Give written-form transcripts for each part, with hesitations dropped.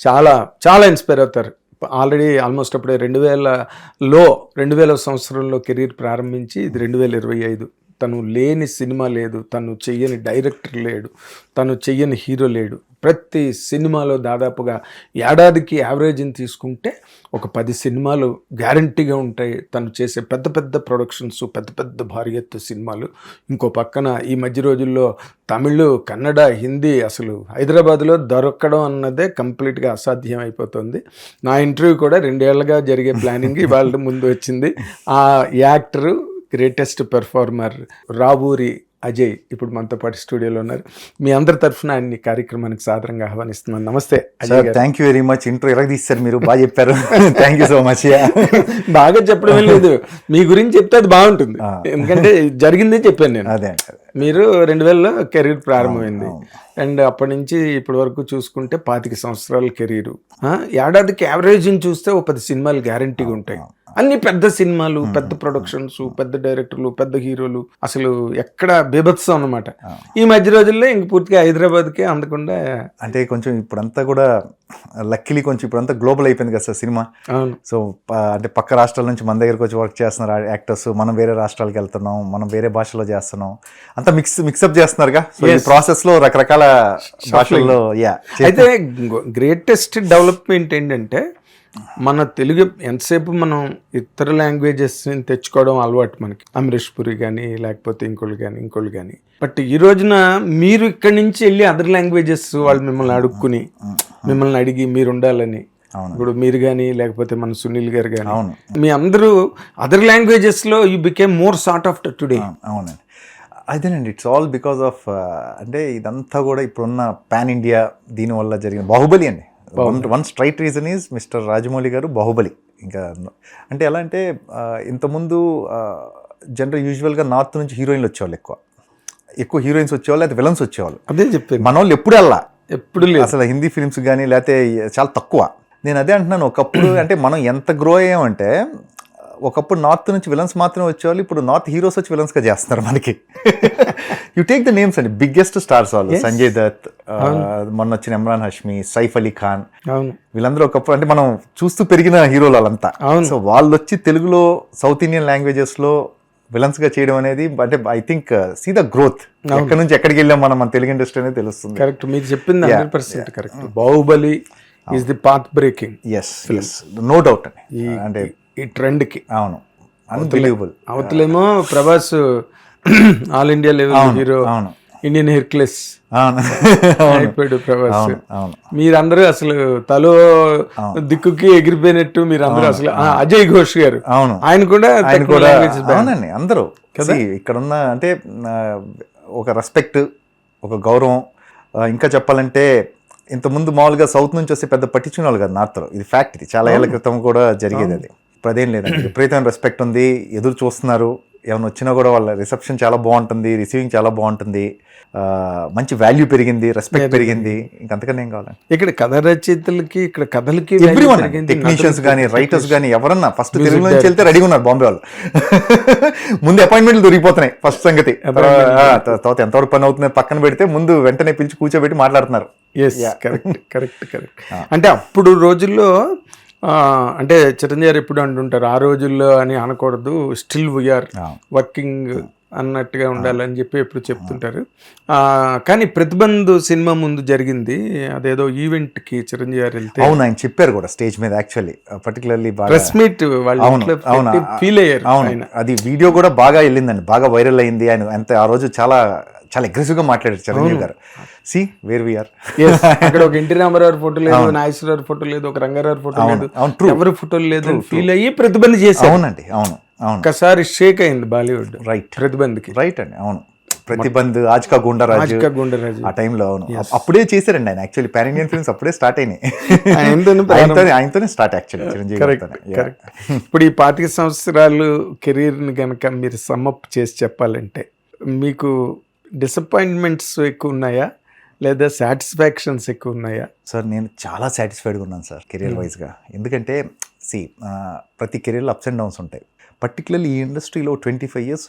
చాలా చాలా ఇన్స్పైర్ అవుతారు. ఆల్రెడీ ఆల్మోస్ట్ అప్పుడే 2000 సంవత్సరంలో కెరీర్ ప్రారంభించి ఇది 2025. తను లేని సినిమా లేదు, తను చెయ్యని డైరెక్టర్ లేడు, తను చెయ్యని హీరో లేడు. ప్రతి సినిమాలో దాదాపుగా ఏడాదికి యావరేజ్ని తీసుకుంటే ఒక 10 సినిమాలు గ్యారంటీగా ఉంటాయి. తను చేసే పెద్ద పెద్ద ప్రొడక్షన్స్, పెద్ద పెద్ద భారీ ఎత్తు సినిమాలు. ఇంకో పక్కన ఈ మధ్య రోజుల్లో తమిళ్, కన్నడ, హిందీ అసలు హైదరాబాద్లో దొరకడం అన్నదే కంప్లీట్గా అసాధ్యం అయిపోతుంది. నా ఇంటర్వ్యూ కూడా 2 ఏళ్ళగా జరిగే ప్లానింగ్ ఇవాళ ముందు వచ్చింది. ఆ actor, greatest performer Ravuri Ajay ఇప్పుడు మనతో పాటు స్టూడియోలో ఉన్నారు. మీ అందరి తరఫున ఆయన కార్యక్రమానికి సాదరంగా ఆహ్వానిస్తున్నాను. నమస్తే అజయ్ గారు. Thank you very much. Intro ఎలా తీస్తారు మీరు, బాగా చెప్పారు. Thank you so much. బాగా చెప్పడమే లేదు, మీ గురించి చెప్తే అది బాగుంటుంది. ఎందుకంటే జరిగిందే చెప్పాను నేను. అదే మీరు 2000లో కెరీర్ ప్రారంభమైంది అండ్ అప్పటి నుంచి ఇప్పటి వరకు చూసుకుంటే 25 సంవత్సరాల కెరీరు. ఏడాదికి యావరేజ్ని చూస్తే ఒక 10 సినిమాలు గ్యారంటీగా ఉంటాయి. అన్ని పెద్ద సినిమాలు, పెద్ద ప్రొడక్షన్స్, పెద్ద డైరెక్టర్లు, పెద్ద హీరోలు, అసలు ఎక్కడ బీభత్సం అన్నమాట. ఈ మధ్య రోజుల్లో ఇంక పూర్తిగా హైదరాబాద్కే అందకుండా, అంటే కొంచెం ఇప్పుడంతా కూడా లక్కీలీ కొంచెం ఇప్పుడంతా గ్లోబల్ అయిపోయింది కదా సార్ సినిమా. అవును. సో అంటే పక్క రాష్ట్రాల నుంచి మన దగ్గరకు వచ్చి వర్క్ చేస్తున్నారు యాక్టర్స్, మనం వేరే రాష్ట్రాలకు వెళ్తున్నాం, మనం వేరే భాషలో చేస్తున్నాం, అంతా మిక్సప్ చేస్తున్నారుగా. సో ఈ ప్రాసెస్ లో రకరకాల భాషల్లో అయితే గ్రేటెస్ట్ డెవలప్మెంట్ ఏంటంటే మన తెలుగు ఎంతసేపు మనం ఇతర లాంగ్వేజెస్ని తెచ్చుకోవడం అలవాటు మనకి, అమరీష్ పురి కానీ లేకపోతే ఇంకోళ్ళు కానీ. బట్ ఈ రోజున మీరు ఇక్కడి నుంచి వెళ్ళి అదర్ లాంగ్వేజెస్ వాళ్ళు మిమ్మల్ని అడిగి మీరు ఉండాలని, ఇప్పుడు మీరు కానీ లేకపోతే మన సునీల్ గారు కానీ, మీ అందరూ అదర్ లాంగ్వేజెస్లో you became more sort of today. అవునండి, అదేనండి. ఇట్స్ ఆల్ బికాస్ ఆఫ్ అంటే ఇదంతా కూడా ఇప్పుడున్న పాన్ ఇండియా దీనివల్ల జరిగిన బాహుబలి అండి. One straight reason is mister Rajamouli గారు బాహుబలి. ఇంకా అంటే ఎలా అంటే ఇంతకుముందు జనరల్ యూజువల్గా నార్త్ నుంచి హీరోయిన్లు వచ్చేవాళ్ళు, ఎక్కువ హీరోయిన్స్ వచ్చేవాళ్ళు, అయితే విలన్స్ వచ్చేవాళ్ళు. అదే చెప్పారు, మన వాళ్ళు ఎప్పుడు అసలు హిందీ ఫిల్మ్స్ కానీ లేకపోతే చాలా తక్కువ. నేను అదే అంటున్నాను, ఒకప్పుడు అంటే మనం ఎంత గ్రో అయ్యామంటే ఒకప్పుడు నార్త్ నుంచి విలన్స్ మాత్రమే వచ్చేవాళ్ళు, ఇప్పుడు నార్త్ హీరోస్ వచ్చి విలన్స్గా చేస్తున్నారు మనకి. యూ టేక్ ద నేమ్స్ అండి, బిగ్గెస్ట్ స్టార్స్ వాళ్ళు, సంజయ్ దత్, మొన్న వచ్చిన ఇమ్రాన్ హష్మి, సైఫ్ అలీ ఖాన్, వీళ్ళందరూ ఒకప్పుడు అంటే మనం చూస్తూ పెరిగిన హీరోలు వాళ్ళంతా. సో వాళ్ళు వచ్చి తెలుగులో సౌత్ ఇండియన్ లాంగ్వేజెస్ లో విలన్స్ గా చేయడం అనేది అంటే I think see the growth. ఎక్కడి నుంచి ఎక్కడికి వెళ్ళాం మనం, మన తెలుగు ఇండస్ట్రీ అనేది తెలుస్తుంది. కరెక్ట్, మీరు చెప్పింది 100% correct. Baahubali is the path breaking. Yes, no doubt అండి. అంటే ఈ ట్రెండ్ కి అవును, అన్బిలీవబుల్. అవతలేమో Prabhas all India level hero, Indian Hercules అయిపోయాడు ప్రభాస్. మీరందరూ అసలు తలో దిక్కుకి ఎగిరిపోయినట్టు మీరందరూ అసలు. అజయ్ ఘోష్ గారు, ఆయన కూడా అవునండి. అందరూ ఇక్కడ ఉన్న అంటే ఒక రెస్పెక్ట్, ఒక గౌరవం. ఇంకా చెప్పాలంటే ఇంతకుముందు మామూలుగా సౌత్ నుంచి వస్తే పెద్ద పట్టించుకునే వాళ్ళు కదా నార్త్లో. ఇది ఫ్యాక్ట్, ఇది చాలా ఏళ్ల క్రితం కూడా జరిగేది. అది ఇప్పుడు అదేం లేదండి, విపరీతమైన రెస్పెక్ట్ ఉంది, ఎదురు చూస్తున్నారు. ఏమైనా వచ్చినా కూడా వాళ్ళ రిసెప్షన్ చాలా బాగుంటుంది, రిసీవింగ్ చాలా బాగుంటుంది, మంచి వాల్యూ పెరిగింది, రెస్పెక్ట్ పెరిగింది. ఇంకంతకన్నా ఏం కావాలండి. ఇక్కడ కథ రచయితలకి, ఇక్కడ కథలకి టెక్నీషియన్స్ కానీ రైటర్స్ కానీ ఎవరన్నా ఫస్ట్ తెలుగు నుంచి వెళ్తే రెడీగా ఉన్నారు బాంబే వాళ్ళు. ముందు అపాయింట్మెంట్లు దొరికిపోతున్నాయి ఫస్ట్ సంగతి. తర్వాత ఎంతవరకు పని అవుతుంది పక్కన పెడితే ముందు వెంటనే పిలిచి కూర్చోబెట్టి మాట్లాడుతున్నారు. కరెక్ట్. అంటే అప్పుడు రోజుల్లో అంటే చిరంజీవి గారు ఎప్పుడు అంటుంటారు, ఆ రోజుల్లో అని అనకూడదు, స్టిల్ వీఆర్ వర్కింగ్ అన్నట్టుగా ఉండాలని చెప్పి ఎప్పుడు చెప్తుంటారు. కానీ ప్రతిబంధు సినిమా ముందు జరిగింది అదేదో ఈవెంట్ కి చిరంజీవి గారు వెళ్తే, అవును ఆయన చెప్పారు కూడా స్టేజ్ మీద. యాక్చువల్లీ పర్టికులర్లీ ప్రెస్ మీట్ వాళ్ళు ఫీల్ అయ్యారు. అవును, అది వీడియో కూడా బాగా వెళ్ళిందండి, బాగా వైరల్ అయింది. ఆయన అంతే ఆ రోజు చాలా అగ్రెసివ్ గా మాట్లాడారు Chiranjeevi garu. See where we are. అక్కడ ఒక ఎన్టీ రామారావు ఫోటో లేదు, నాగేశ్వరరావు ఫోటో లేదు, ఒక రంగారావు ఫోటో లేదు, ఎవరి ఫోటోలు లేదు, ఫీల్ అయ్యి ప్రతిబంధ చేశారు. అవునండి, అవును. ఒకసారి షేక్ అయింది బాలీవుడ్. రైట్, ప్రతిబంధ్కి. రైట్ అండి, అవును. ప్రతిబంధ్, ఆజ్కా గుండరాజు ఆ టైంలో. అవును, అప్పుడే చేశారండి ఆయన. యాక్చువల్లీ పాన్ ఇండియన్ ఫిల్మ్స్ అప్పుడే స్టార్ట్ అయినాయి, ఆయనతోనే స్టార్ట్ యాక్చువల్లీ చిరంజీవి. ఇప్పుడు ఈ 25 సంవత్సరాలు కెరీర్ని కనుక మీరు సమ్మప్ చేసి చెప్పాలంటే మీకు డిసప్పాయింట్మెంట్స్ ఎక్కువ ఉన్నాయా లేదా సాటిస్ఫాక్షన్స్ ఎక్కువ ఉన్నాయా? సార్ నేను చాలా సాటిస్ఫైడ్గా ఉన్నాను సార్ కెరీర్ వైజ్గా. ఎందుకంటే ప్రతి కెరీర్లో అప్స్ అండ్ డౌన్స్ ఉంటాయి. పర్టికులర్లీ ఈ ఇండస్ట్రీలో 25 years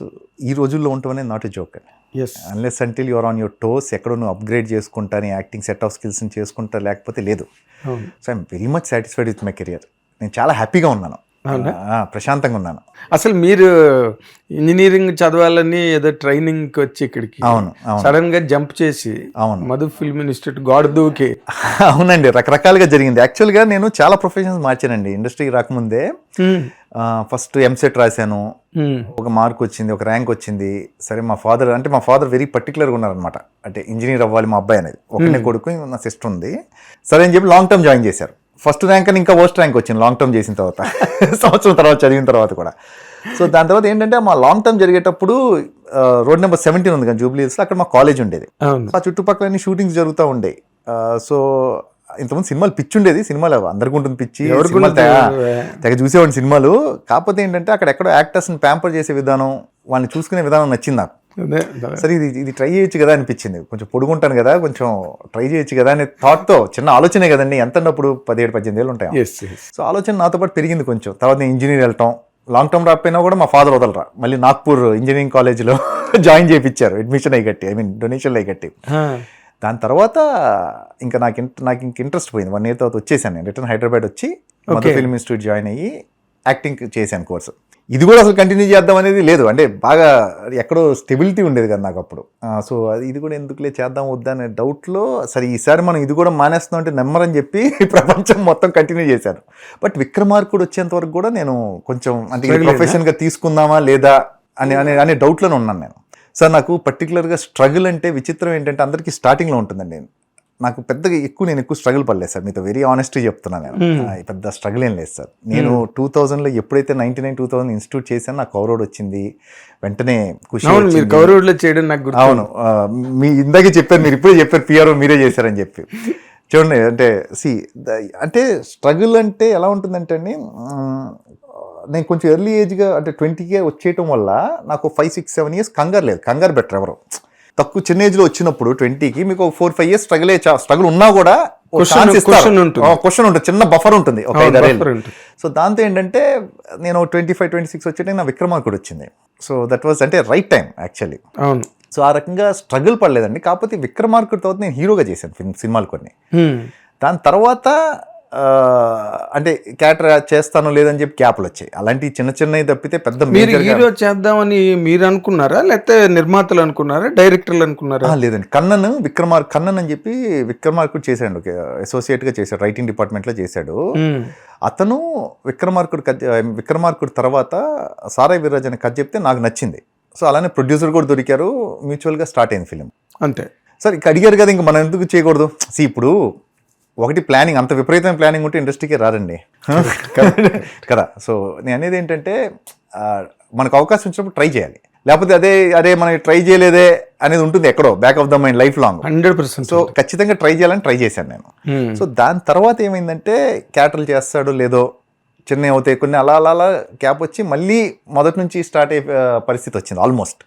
ఈ రోజుల్లో ఉండటం అనేది not a joke. Yes unless until your on your toes, ఎక్కడో నువ్వు అప్గ్రేడ్ చేసుకుంటా, నీ యాక్టింగ్ సెట్ ఆఫ్ స్కిల్స్ని చేసుకుంటా, లేకపోతే లేదు. అవును. So I'm very much satisfied with my career. నేను చాలా హ్యాపీగా ఉన్నాను, ప్రశాంతంగా ఉన్నాను. అసలు మీరు ఇంజనీరింగ్ చదవాలని ఏదో ట్రైనింగ్కి వచ్చి ఇక్కడికి అవును అవును సడన్ గా జంప్ చేసి అవును మధు ఫిల్మ్ ఇన్స్టిట్యూట్ గాడ్ దూకి. అవునండి, రకరకాలుగా జరిగింది. యాక్చువల్గా నేను చాలా ప్రొఫెషన్స్ మార్చానండి ఇండస్ట్రీకి రాకముందే. ఫస్ట్ ఎంసెట్ రాశాను, ఒక మార్క్ వచ్చింది, ఒక ర్యాంక్ వచ్చింది. సరే మా ఫాదర్ వెరీ పర్టికులర్గా ఉన్నారనమాట, అంటే ఇంజనీర్ అవ్వాలి మా అబ్బాయి అనేది. ఒకనే కొడుకు, నా సిస్టర్ ఉంది. సరే అని చెప్పి లాంగ్ టర్మ్ జాయిన్ చేశారు. ఫస్ట్ ర్యాంక్ అని ఇంకా వర్స్ట్ ర్యాంక్ వచ్చింది లాంగ్ టర్మ్ చేసిన తర్వాత, సంవత్సరం తర్వాత చదివిన తర్వాత కూడా. సో దాని తర్వాత ఏంటంటే మా లాంగ్ టర్మ్ జరిగేటప్పుడు రోడ్ నెంబర్ 17 ఉంది కానీ జూబ్లీ హిల్స్లో, అక్కడ మా కాలేజ్ ఉండేది. ఆ చుట్టుపక్కల అన్ని షూటింగ్స్ జరుగుతూ ఉండేవి. సో ఇంతకుముందు సినిమాలు పిచ్చి ఉండేది, సినిమాలు అందరికీ ఉంటుంది పిచ్చి, తెగ చూసేవాడిని సినిమాలు. కాకపోతే ఏంటంటే అక్కడ ఎక్కడో యాక్టర్స్ని ప్యాంపర్ చేసే విధానం, వాళ్ళని చూసుకునే విధానం నచ్చింది నాకు. సరే ఇది ట్రై చేయొచ్చు కదా అనిపించింది. కొంచెం పొడుగుంటాను కదా, కొంచెం ట్రై చేయొచ్చు కదా అనే థాట్తో, చిన్న ఆలోచనే కదండి, ఎంత అప్పుడు 17-18 ఏళ్ళు ఉంటాయి. సో ఆలోచన నాతో పాటు పెరిగింది కొంచెం. తర్వాత నేను ఇంజనీర్ వెళ్ళటం, లాంగ్ టర్మ్ రాకపోయినా కూడా మా ఫాదర్ వదలరా, మళ్ళీ నాగ్పూర్ ఇంజనీరింగ్ కాలేజ్లో జాయిన్ చేయించారు, అడ్మిషన్ అయ్యి కట్టి, డొనేషన్లు అయ్యి కట్టి. దాని తర్వాత ఇంకా నాకు ఇంట్రెస్ట్ పోయింది. 1 year తర్వాత వచ్చేసాను నేను, రిటర్న్ హైదరాబాద్ వచ్చి మధు ఫిల్మ్ ఇన్స్టిట్యూట్ జాయిన్ అయ్యి యాక్టింగ్ చేశాను కోర్సు. ఇది కూడా అసలు కంటిన్యూ చేద్దాం అనేది లేదు, అంటే బాగా ఎక్కడో స్టెబిలిటీ ఉండేది కదా నాకు అప్పుడు. సో ఇది కూడా ఎందుకులే చేద్దాం వద్దా అనే డౌట్లో, సరే ఈసారి మనం ఇది కూడా మానేస్తున్నాం అంటే నెమ్మరని చెప్పి ప్రపంచం మొత్తం కంటిన్యూ చేశాను. బట్ విక్రమార్కుడు వచ్చేంత వరకు కూడా నేను కొంచెం అంటే ప్రొఫెషన్గా తీసుకుందామా లేదా అనే డౌట్లోనే ఉన్నాను నేను. సార్ నాకు పర్టికులర్గా స్ట్రగుల్ అంటే విచిత్రం ఏంటంటే అందరికీ స్టార్టింగ్లో ఉంటుందండి. నాకు పెద్దగా నేను ఎక్కువ స్ట్రగుల్ పడలేదు సార్, మీతో వెరీ ఆనెస్ట్గా చెప్తున్నాను నేను. పెద్ద స్ట్రగుల్ ఏం లేదు సార్. నేను 2000లో ఎప్పుడైతే 99-2000 ఇన్స్టిట్యూట్ చేశాను, నాకు కవర్ రోడ్ వచ్చింది, వెంటనే ఖుషి. కవర్ రోడ్లో చేయడం నాకు అవును, మీ ఇందాకే చెప్పారు, మీరు ఇప్పుడే చెప్పారు పిఆర్ఓ మీరే చేశారని చెప్పి. చూడండి అంటే స్ట్రగుల్ అంటే ఎలా ఉంటుందంటే అండి, నేను కొంచెం ఎర్లీ ఏజ్గా అంటే 20కే వచ్చేయటం వల్ల నాకు 5-6-7 years కంగారు లేదు. కంగారు బెటర్ ఎవరు తక్కువ చిన్న ఏజ్లో వచ్చినప్పుడు 20కి మీకు 4-5 years స్ట్రగుల్ ఉన్నా కూడా క్వశ్చన్ ఉంటుంది, చిన్న బఫర్ ఉంటుంది, ఒక 5-6 ఏళ్ళు. సో దాంతో ఏంటంటే నేను 25-26 వచ్చేట నా విక్రమార్కుడు వచ్చింది. సో దట్ వాజ్ అంటే రైట్ టైం యాక్చువల్లీ. సో ఆ రకంగా స్ట్రగుల్ పడలేదండి. కాకపోతే విక్రమార్కుడు తర్వాత నేను హీరోగా చేశాను సినిమాలు కొన్ని. దాని తర్వాత అంటే క్యారెక్టర్ చేస్తాను లేదని చెప్పి క్యాప్లు వచ్చాయి, అలాంటి చిన్నవి తప్పితే పెద్ద. మీరు హీరో చేద్దామని మీరు అనుకున్నారా, లేకపోతే నిర్మాతలు అనుకున్నారా, డైరెక్టర్లు అనుకున్నారా? లేదండి, కన్నన్ అని చెప్పి విక్రమార్కుడు చేశాడు, అసోసియేట్గా చేశాడు, రైటింగ్ డిపార్ట్మెంట్లో చేశాడు. అతను విక్రమార్కుడు తర్వాత సారాయి వీర్రాజు అనే కథ చెప్తే నాకు నచ్చింది. సో అలానే ప్రొడ్యూసర్ కూడా దొరికారు, మ్యూచువల్గా స్టార్ట్ అయింది ఫిలిం. అంతే సార్. ఇక అడిగారు కదా, ఇంకా మనం ఎందుకు చేయకూడదు. ఇప్పుడు ఒకటి ప్లానింగ్, అంత విపరీతమైన ప్లానింగ్ ఉంటే ఇండస్ట్రీకే రారండి కదా. సో నేను అనేది ఏంటంటే మనకు అవకాశం వచ్చినప్పుడు ట్రై చేయాలి, లేకపోతే అదే మనం ట్రై చేయలేదే అనేది ఉంటుంది ఎక్కడో back of the mind life long. 100%. So ఖచ్చితంగా ట్రై చేయాలని ట్రై చేశాను నేను. సో దాని తర్వాత ఏమైందంటే క్యారెక్టర్లు చేస్తాడో లేదో, చిన్న అవుతాయి కొన్ని, అలా క్యాప్ వచ్చి మళ్ళీ మొదటి నుంచి స్టార్ట్ అయ్యే పరిస్థితి వచ్చింది ఆల్మోస్ట్.